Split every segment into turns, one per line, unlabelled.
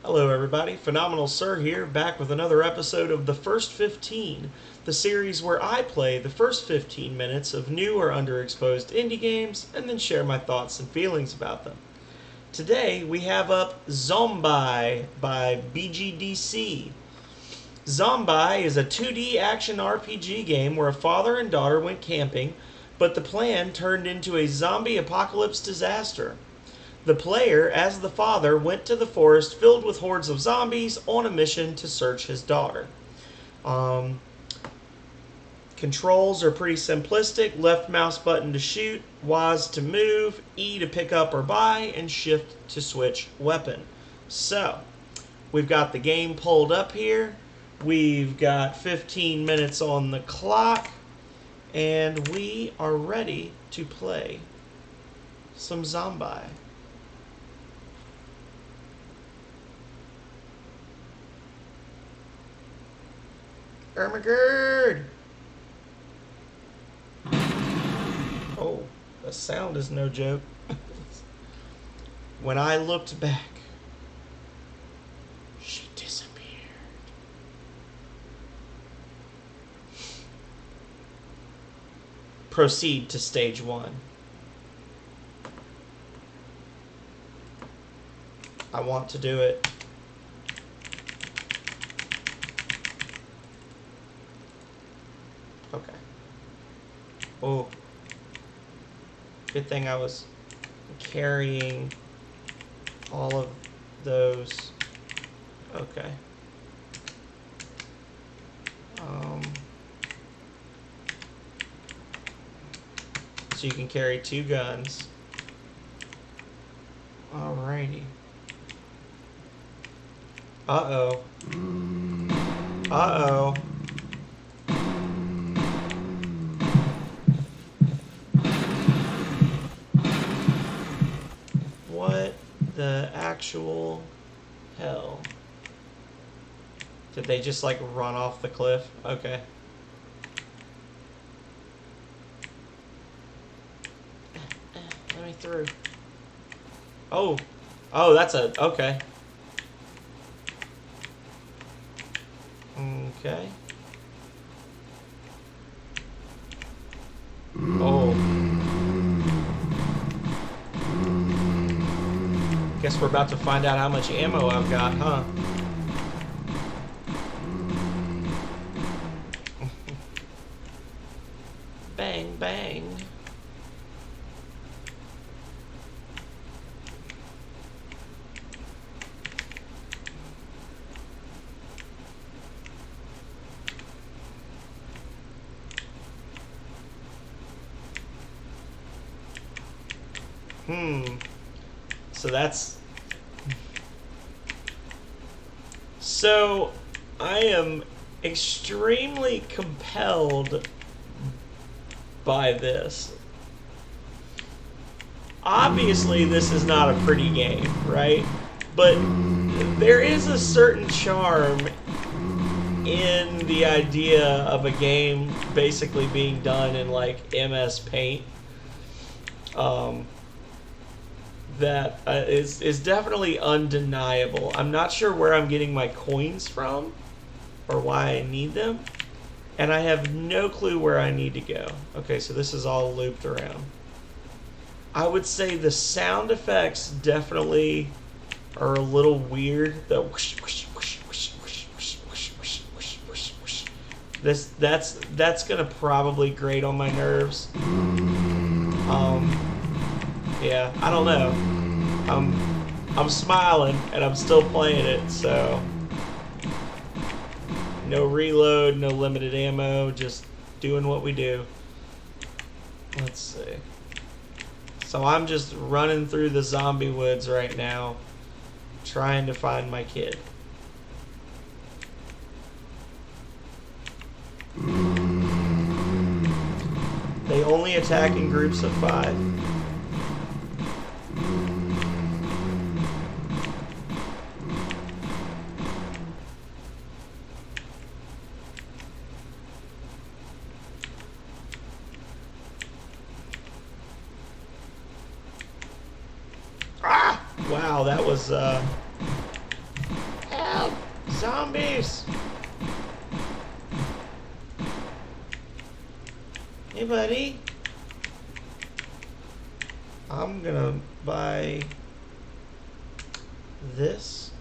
Hello everybody, Phenomenal Sir here, back with another episode of The First 15, the series where I play the first 15 minutes of new or underexposed indie games and then share my thoughts and feelings about them. Today we have up Zombai by BGDC. Zombai is a 2D action RPG game where a father and daughter went camping, but the plan turned into a zombie apocalypse disaster. The player, as the father, went to the forest filled with hordes of zombies on a mission to search his daughter. Controls are pretty simplistic. Left mouse button to shoot, WAS to move, E to pick up or buy, and Shift to switch weapon. So, we've got the game pulled up here. We've got 15 minutes on the clock. And we are ready to play some Zombai. Ermagerd! Oh, the sound is no joke. When I looked back, she disappeared. Proceed to stage 1. I want to do it. Okay. Oh. Good thing I was carrying all of those. Okay. So you can carry 2 guns. Alrighty. Uh-oh. Uh-oh. What the actual hell? Did they just like run off the cliff? Okay. Let me through. Oh. Oh, that's a... Okay. Okay. Oh. Guess we're about to find out how much ammo I've got, huh? Bang, bang. So I am extremely compelled by this. Obviously, this is not a pretty game, right? But there is a certain charm in the idea of a game basically being done in like MS Paint. That is definitely undeniable. I'm not sure where I'm getting my coins from or why I need them, and I have no clue where I need to go. Okay, so this is all looped around. I would say the sound effects definitely are a little weird. The whoosh, whoosh, whoosh, whoosh, whoosh, whoosh, whoosh, whoosh, whoosh, whoosh, whoosh. That's gonna probably grate on my nerves. Yeah, I don't know. I'm smiling and I'm still playing it, so no reload, no limited ammo, just doing what we do. Let's see. So I'm just running through the zombie woods right now, trying to find my kid. They only attack in groups of 5. Wow, that was Zombies! Hey, buddy. I'm gonna buy this.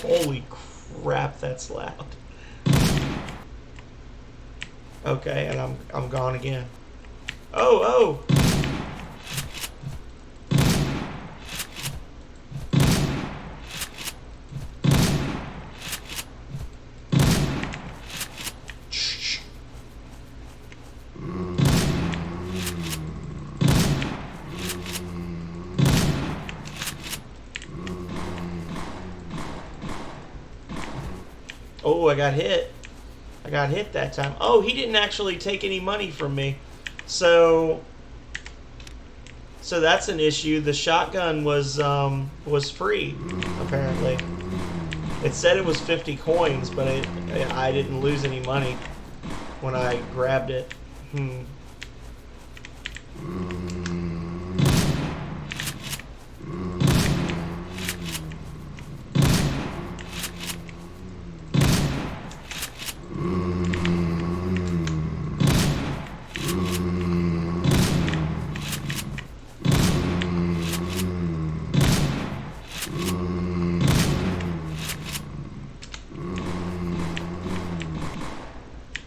Holy crap, that's loud. Okay, and I'm gone again. Oh, oh! Oh, I got hit. I got hit that time. Oh, he didn't actually take any money from me. So that's an issue. The shotgun was free, apparently. It said it was 50 coins, but I didn't lose any money when I grabbed it.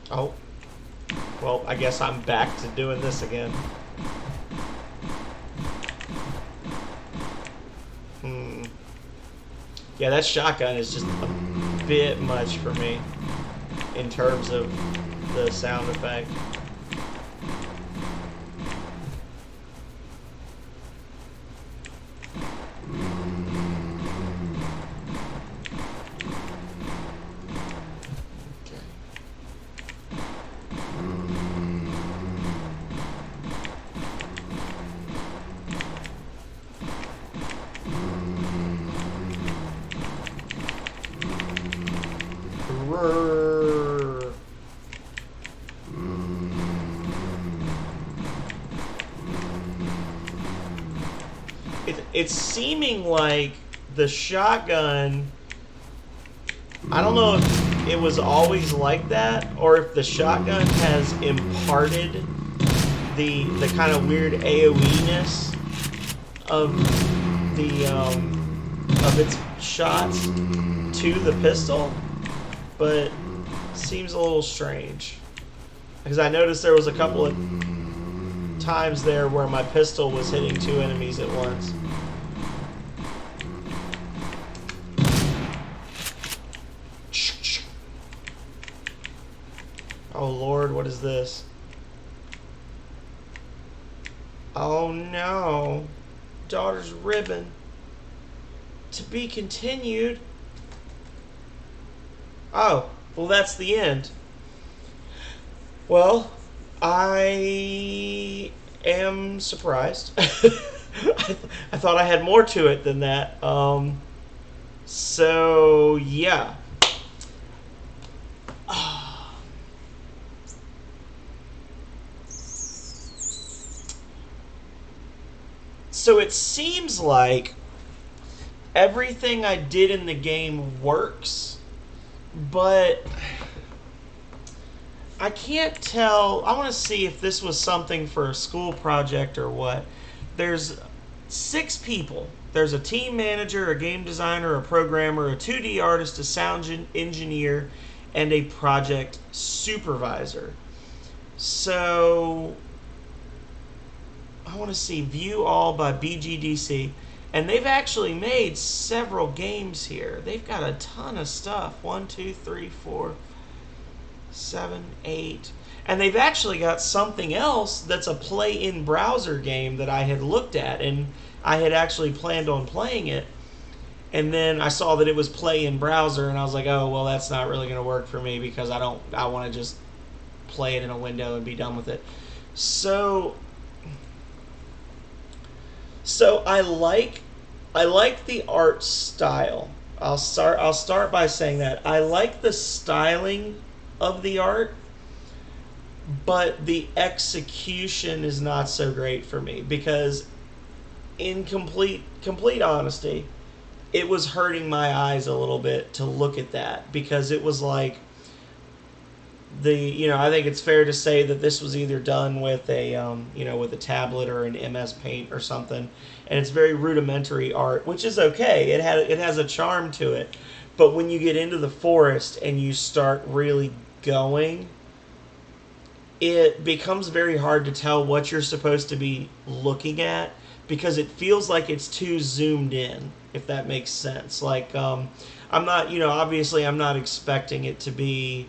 Oh. Well, I guess I'm back to doing this again. Yeah, that shotgun is just a bit much for me in terms of the sound effect. It's seeming like the shotgun, I don't know if it was always like that or if the shotgun has imparted the kind of weird AoE-ness of its shots to the pistol, but seems a little strange because I noticed there was a couple of times there where my pistol was hitting two enemies at once. Oh Lord, what is this? Oh no. Daughter's ribbon. To be continued. Oh, well that's the end. Well, I am surprised. I thought I had more to it than that. So yeah. So it seems like everything I did in the game works, but I can't tell. I want to see if this was something for a school project or what. There's 6 people. There's a team manager, a game designer, a programmer, a 2D artist, a sound engineer, and a project supervisor. So I want to see View All by BGDC. And they've actually made several games here. They've got a ton of stuff. 1, 2, 3, 4, 7, 8. And they've actually got something else that's a play-in-browser game that I had looked at. And I had actually planned on playing it. And then I saw that it was play-in-browser. And I was like, oh, well, that's not really going to work for me because I want to just play it in a window and be done with it. So I like the art style. I'll start by saying that I like the styling of the art, but the execution is not so great for me because, in complete honesty, it was hurting my eyes a little bit to look at that, because it was like I think it's fair to say that this was either done with a with a tablet or an MS Paint or something, and it's very rudimentary art, which is okay. It has a charm to it, but when you get into the forest and you start really going, it becomes very hard to tell what you're supposed to be looking at, because it feels like it's too zoomed in, if that makes sense. Like, I'm not, obviously I'm not expecting it to be,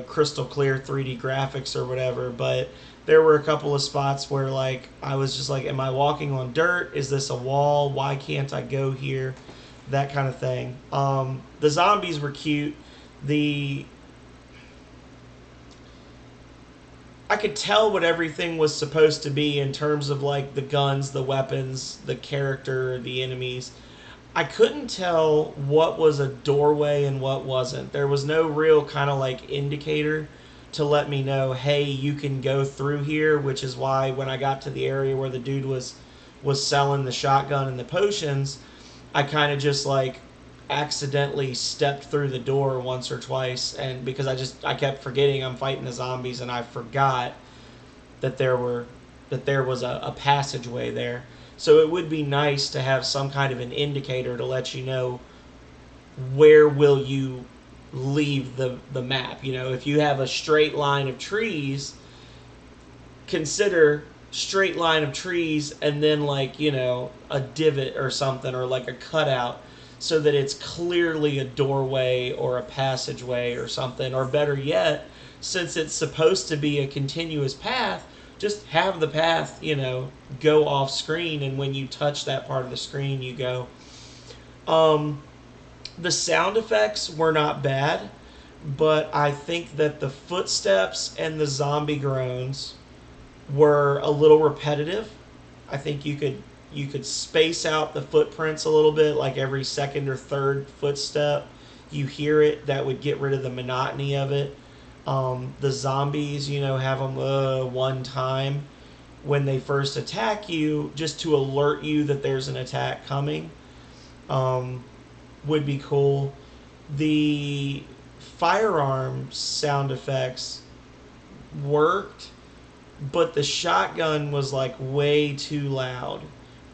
crystal clear 3D graphics or whatever, but there were a couple of spots where, like, I was just like, am I walking on dirt? Is this a wall? Why can't I go here? That kind of thing. The zombies were cute. I could tell what everything was supposed to be in terms of, like, the guns, the weapons, the character, the enemies. I couldn't tell what was a doorway and what wasn't. There was no real kind of like indicator to let me know, hey, you can go through here, which is why when I got to the area where the dude was selling the shotgun and the potions, I kind of just like accidentally stepped through the door once or twice, and because I kept forgetting I'm fighting the zombies, and I forgot that there was a passageway there. So it would be nice to have some kind of an indicator to let you know where will you leave the map. If you have a straight line of trees, consider straight line of trees and then, like, a divot or something, or like a cutout, so that it's clearly a doorway or a passageway or something. Or better yet, since it's supposed to be a continuous path, just have the path, go off screen, and when you touch that part of the screen, you go. The sound effects were not bad, but I think that the footsteps and the zombie groans were a little repetitive. I think you could space out the footprints a little bit, like every second or third footstep you hear it. That would get rid of the monotony of it. The zombies, have them one time when they first attack you, just to alert you that there's an attack coming. Would be cool. The firearm sound effects worked, but the shotgun was like way too loud.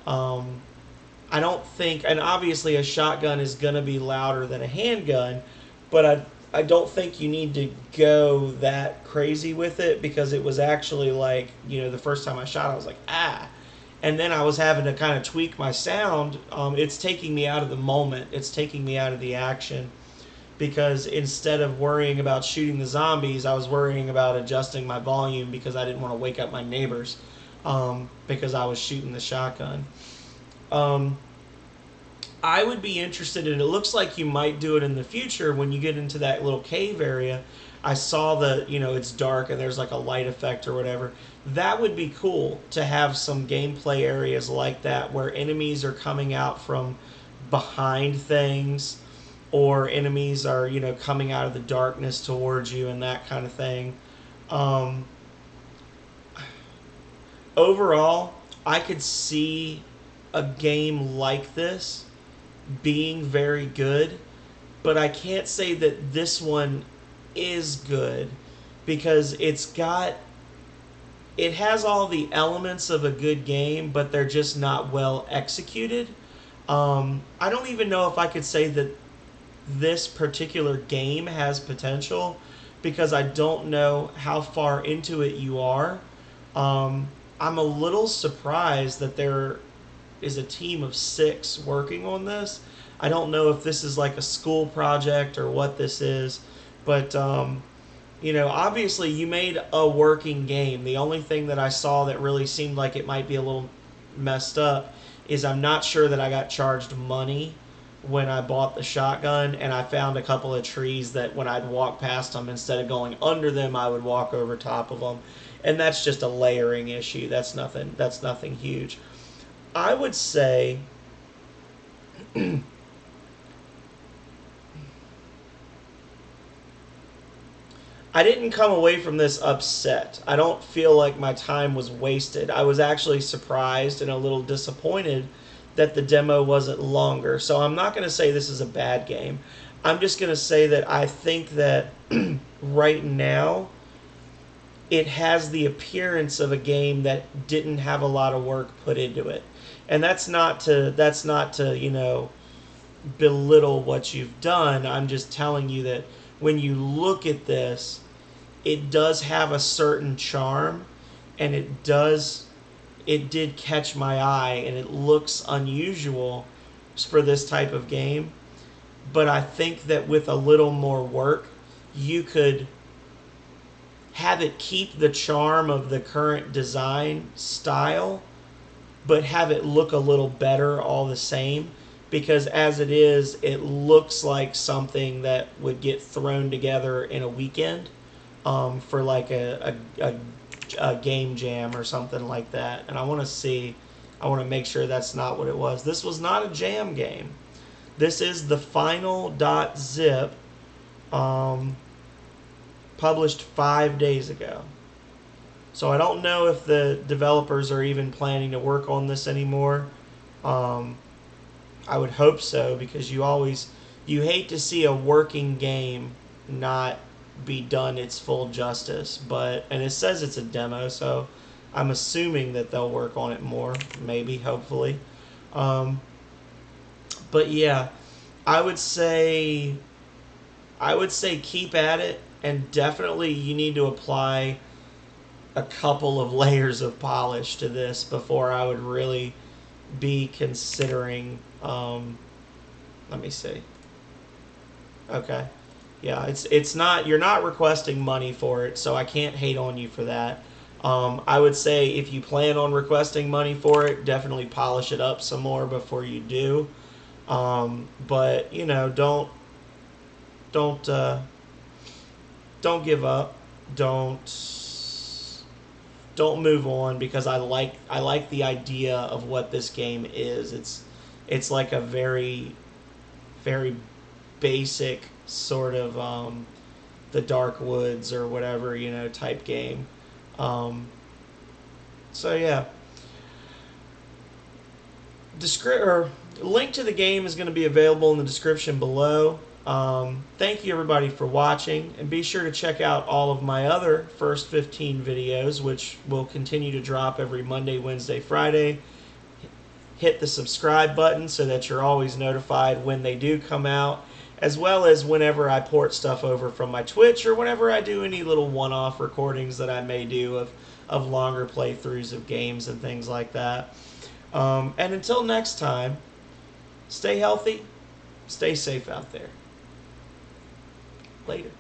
I don't think, and obviously a shotgun is going to be louder than a handgun, but I don't think you need to go that crazy with it, because it was actually like, the first time I shot, I was like, ah. And then I was having to kind of tweak my sound. It's taking me out of the moment. It's taking me out of the action, because instead of worrying about shooting the zombies, I was worrying about adjusting my volume, because I didn't want to wake up my neighbors, because I was shooting the shotgun. I would be interested in, it looks like you might do it in the future when you get into that little cave area. I saw that, it's dark and there's like a light effect or whatever. That would be cool to have some gameplay areas like that, where enemies are coming out from behind things, or enemies are, coming out of the darkness towards you, and that kind of thing. Overall, I could see a game like this being very good, but I can't say that this one is good, because it has all the elements of a good game, but they're just not well executed. I don't even know if I could say that this particular game has potential, because I don't know how far into it you are. I'm a little surprised that there is a team of 6 working on this. I don't know if this is like a school project or what this is, but obviously you made a working game. The only thing that I saw that really seemed like it might be a little messed up is I'm not sure that I got charged money when I bought the shotgun, and I found a couple of trees that when I'd walk past them, instead of going under them, I would walk over top of them, and that's just a layering issue. That's nothing huge. I would say I didn't come away from this upset. I don't feel like my time was wasted. I was actually surprised and a little disappointed that the demo wasn't longer. So I'm not going to say this is a bad game. I'm just going to say that I think that right now it has the appearance of a game that didn't have a lot of work put into it. And that's not to, you know, belittle what you've done. I'm just telling you that when you look at this, it does have a certain charm, and it did catch my eye, and it looks unusual for this type of game. But I think that with a little more work, you could have it keep the charm of the current design style, but have it look a little better all the same. Because as it is, it looks like something that would get thrown together in a weekend for like a game jam or something like that. And I want to make sure that's not what it was. This was not a jam game. This is the final.zip, published 5 days ago. So I don't know if the developers are even planning to work on this anymore. I would hope so, because you hate to see a working game not be done its full justice. And it says it's a demo, so I'm assuming that they'll work on it more, maybe, hopefully. But yeah, I would say keep at it, and definitely you need to apply a couple of layers of polish to this before I would really be considering. Let me see. Okay, yeah, it's not, you're not requesting money for it, so I can't hate on you for that. I would say if you plan on requesting money for it, definitely polish it up some more before you do. But you know, don't give up. Don't move on, because I like the idea of what this game is. It's like a very, very basic sort of the Dark Woods or whatever, you know, type game. So yeah, link to the game is going to be available in the description below. Thank you everybody for watching, and be sure to check out all of my other First 15 videos, which will continue to drop every Monday, Wednesday, Friday. Hit the subscribe button so that you're always notified when they do come out, as well as whenever I port stuff over from my Twitch, or whenever I do any little one-off recordings that I may do of longer playthroughs of games and things like that. And until next time, stay healthy, stay safe out there. Later.